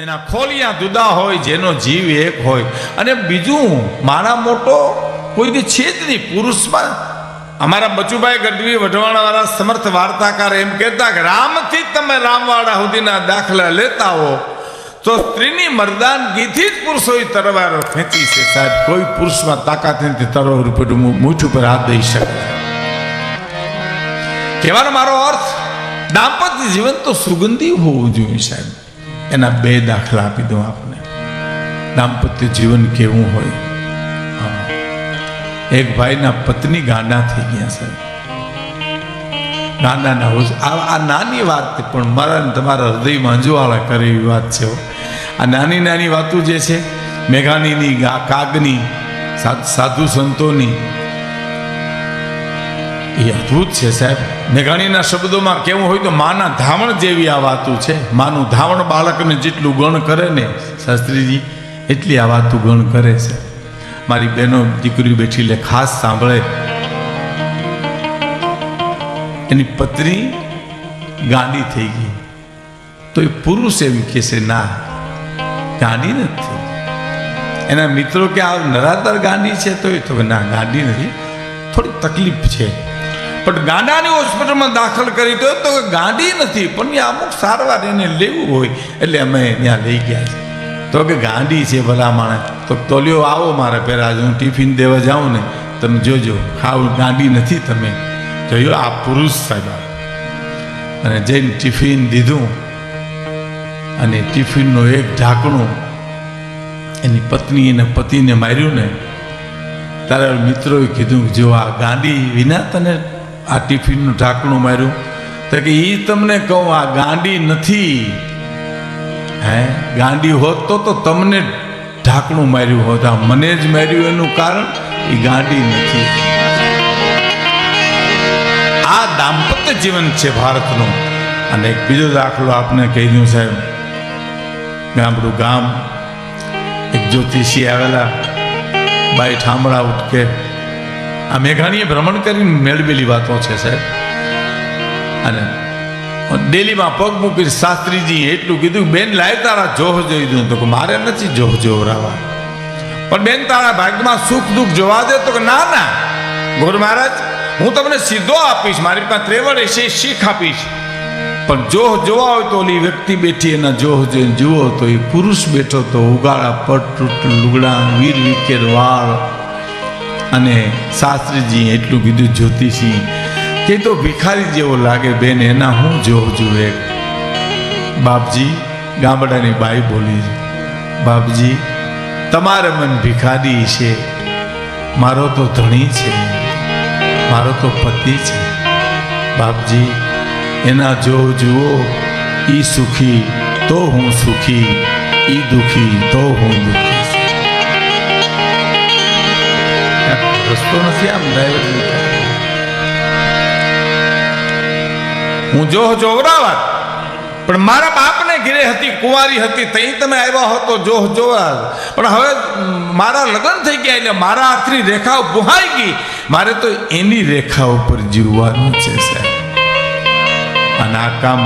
જેના ખોલિયા જુદા હોય, જેનો જીવ એક હોય. અને બીજું મારા મોટો કોઈને છે જ નહીં પુરુષમાં. અમારા બચુભાઈ ગઢવી વઢવાણા વાળા સમર્થ વાર્તાકાર એમ કહેતા કે રામથી તમે રામવાળા સુધીના દાખલા લેતા હો તો સ્ત્રીની મર્દાનગીથી જ પુરુષોએ તરવારો ખેંચી છે. સાહેબ, કોઈ પુરુષમાં તાકાત નથી તરવાર ઉપર મૂઠ ઉપર હાથ દઈ શકે. કહેવાનો મારો અર્થ, દાંપત્ય જીવન તો સુગંધી હોવું જોઈએ સાહેબ. એના બે દાખલા આપી દઉં આપને. દાંપત્ય જીવન કેવું હોય. એક ભાઈના પત્ની ગાંડા થઈ ગયા સાહેબ. ગાંડાના હોશ. આ નાની વાત પણ મારા તમારા હૃદયમાં અંજવાળા કરે એવી વાત છે. આ નાની નાની વાતો જે છે, મેઘાણીની, કાગની, સાધુ સંતોની, એ અદ્ભુત છે સાહેબ. મેઘાણીના શબ્દોમાં કેવું હોય તો માના ધાવણ જેવી આ વાતો છે. માનું ધાવણ બાળકને જેટલું ગણ કરે ને શાસ્ત્રીજી, એટલી આ વાતો ગણ કરે છે. મારી બહેનો દીકરીઓ બેઠી લે ખાસ સાંભળે. એની પત્ની ગાંડી થઈ ગઈ તો એ પુરુષ એમ કહે છે ના, ગાંડી નથી. એના મિત્રો કે આ નરાધર ગાંડી છે તો એ તો ના, ગાંડી નથી, થોડી તકલીફ છે. પણ ગાંડાની હોસ્પિટલમાં દાખલ કરી તો ગાંડી નથી, પણ અમુક સારવાર એને લેવું હોય એટલે અમે ત્યાં લઈ ગયા છે. તો કે ગાંડી છે ભલા માણસ. તો તોલ્યો આવો મારે પહેલા, હું ટિફિન દેવા જાઉં ને તમે જોજો, ખાવ ગાંડી નથી તમે. જોયો આ પુરુષ સાહેબ. અને જઈને ટિફિન દીધું અને ટિફિનનું એક ઢાંકણું એની પત્ની એના પતિને માર્યું ને તારા મિત્રોએ કીધું જો આ ગાંડી વિના તને આ ટિફિનનું ઢાંકણું માર્યું. તો કે એ તમને કહું આ ગાંડી નથી. હે, ગાંડી હોત તો તમને ઢાંકણું માર્યું હોત. આ મને જ માર્યું એનું કારણ એ ગાંડી નથી. આ દાંપત્ય જીવન છે ભારતનું. અને એક બીજો દાખલો આપને કહી દઉં સાહેબ. ગામડું ગામ, એક જ્યોતિષી આવેલા, બાઈ ઠામડા ઉઠકે. આ મેઘાણીએ ભ્રમણ કરીને મેળવેલી વાતો છે સાહેબ. અને ડેલીમાં પગ મૂકી શાસ્ત્રીજી એટલું કીધું, બેન લાય તારા જોહ જોઈ દઉં. તો મારે નથી જોહ જોવરાવા, પણ બેન તારા ભાગ્યમાં સુખ દુઃખ જોવા દે. તો ના ના ગુરુ મહારાજ, હું તમને સીધો આપીશ, મારી પાસે ત્રેવડ હશે શીખ આપીશ. પણ જોહ જોવા હોય તો ઓલી વ્યક્તિ બેઠી એના જોહ જોઈને જુઓ તો એ પુરુષ બેઠો તો ઉગાડા પટ લુગડા, વીર વિકેર વાળ. અને શાસ્ત્રીજી એટલું કીધું જ્યોતિષી કે તો ભિખારી જેવો લાગે બેન, એના હું જોહ જુએ. બાપજી, ગામડાની બાઈ બોલી, બાપજી તમારે મન ભિખારી છે, મારો તો ધણી છે, મારો તો પતિ છે. બાપજી એના જોહ જુઓ. ઈ સુખી તો હું સુખી, ઈ દુખી તો હું દુખી. રસ્તો નથી આમ ડ્રાઈવર. હું જોહ જોવરાવા, પણ મારા બાપને ઘરે હતી, કુંવારી હતી, તઈ તમે આવ્યા હો તો જોહ જોવા. પણ હવે મારા લગ્ન થઈ ગયા એટલે મારા હાથની રેખાઓ ભુહાઈ ગઈ. મારે તો એની રેખા ઉપર જીવવાનું છે સાહેબ. અને આ કામ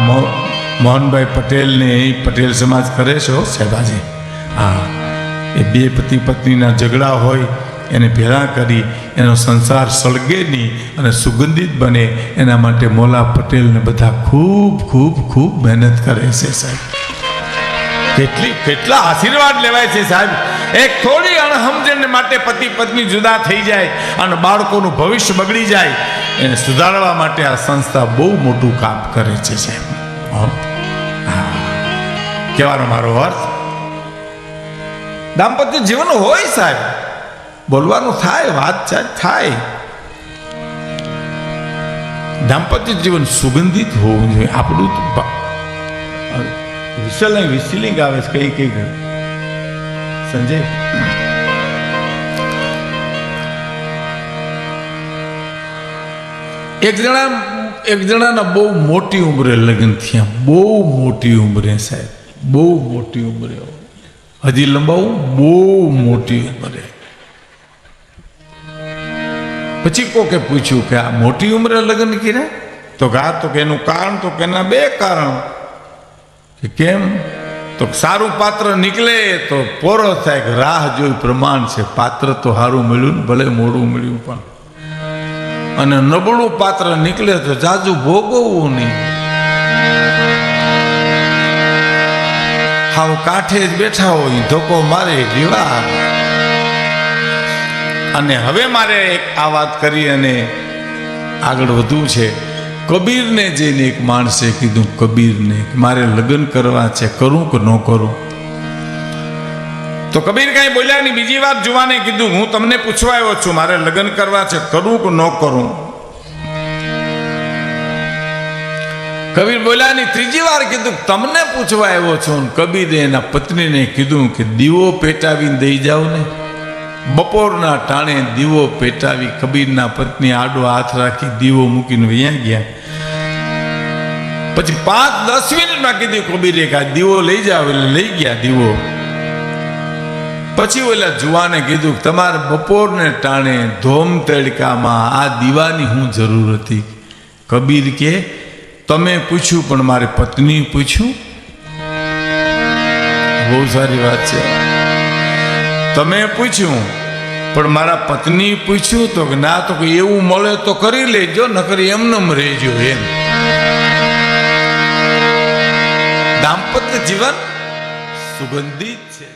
મોહનભાઈ પટેલને પટેલ સમાજ કરે છે સાહેબાજી. હા, એ બે પતિ પત્નીના ઝઘડા હોય એને ભેળા કરી એનો સંસાર સળગે નહીં અને સુગંધિત બને એના માટે મોલા પટેલને બધા ખૂબ ખૂબ ખૂબ મહેનત કરે છે સાહેબ. કેટલા આશીર્વાદ લેવાય છે સાહેબ. એક થોડી અણહમજણ માટે પતિ પત્ની જુદા થઈ જાય અને બાળકોનું ભવિષ્ય બગડી જાય, એને સુધારવા માટે આ સંસ્થા બહુ મોટું કામ કરે છે સાહેબ. કહેવાનો મારો અર્થ, દાંપત્ય જીવન હોય સાહેબ, બોલવાનું થાય, વાતચાત થાય. દાંપત્ય જીવન સુગંધિત હોવું જોઈએ. આપણું વિસલિંગ આવે છે કઈ કઈ સંજય. એક જણાના બહુ મોટી ઉંમરે લગ્ન થયા, બહુ મોટી ઉંમરે સાહેબ, બહુ મોટી ઉંમરે. હજી લંબાવું, બહુ મોટી ઉંમરે. પછી કોકે પૂછ્યું કે આ મોટી ઉંમરે લગ્ન કર્યા? તો કે આ તો કે એનું કારણ તો કે એના બે કારણ. કે કેમ? તો સારું પાત્ર નીકળે તો પોરો થાય કે રાહ જોઈ પ્રમાણ છે, પાત્ર તો સારું મળ્યું ને ભલે મોડું મળ્યું પણ. અને નબળું પાત્ર નીકળે તો જાજુ ભોગવવું નહીં. હાવ કાંઠે જ બેઠા હોય ધોકો મારે જીવા. અને હવે મારે આ વાત કરી અને આગળ વધવું છે. કબીરને જઈને એક માણસે કીધું, કબીરને મારે લગ્ન કરવા છે, કરું કે ન કરું? તો કબીર કઈ બોલ્યા નહીં. બીજી વાર જુવાને કીધું, હું તમને પૂછવા આવ્યો છું, મારે લગ્ન કરવા છે, કરું કે ન કરું? કબીર બોલ્યા નહીં. ત્રીજી વાર કીધું, તમને પૂછવા આવ્યો છું. કબીરે એના પત્નીને કીધું કે દીવો પેટાવીને દઈ જાવ ને. બપોરના ટાણે દીવો પેટાવી કબીરના પત્ની આડો હાથ રાખી દીવો મૂકીને વયા ગયા. પછી 5-10 મિનિટમાં કીધું કબીરે કે આ દીવો લઈ જાવ, એટલે લઈ ગયા દીવો. પછી ઓલા જુવાને કીધું, તમારે બપોરને ટાણે ધોમ તડકામાં આ દીવાની શું જરૂર હતી? કબીર કે, તમે પૂછ્યું પણ મારી પત્ની પૂછ્યું. બહુ સારી વાત છે. તમે પૂછ્યું પણ મારા પત્ની પૂછ્યું? તો કે ના, તો કે એવું મળે તો કરી લેજો, નકર એમનેમ રહેજો. એમ દાંપત્ય જીવન સુગંધિત છે.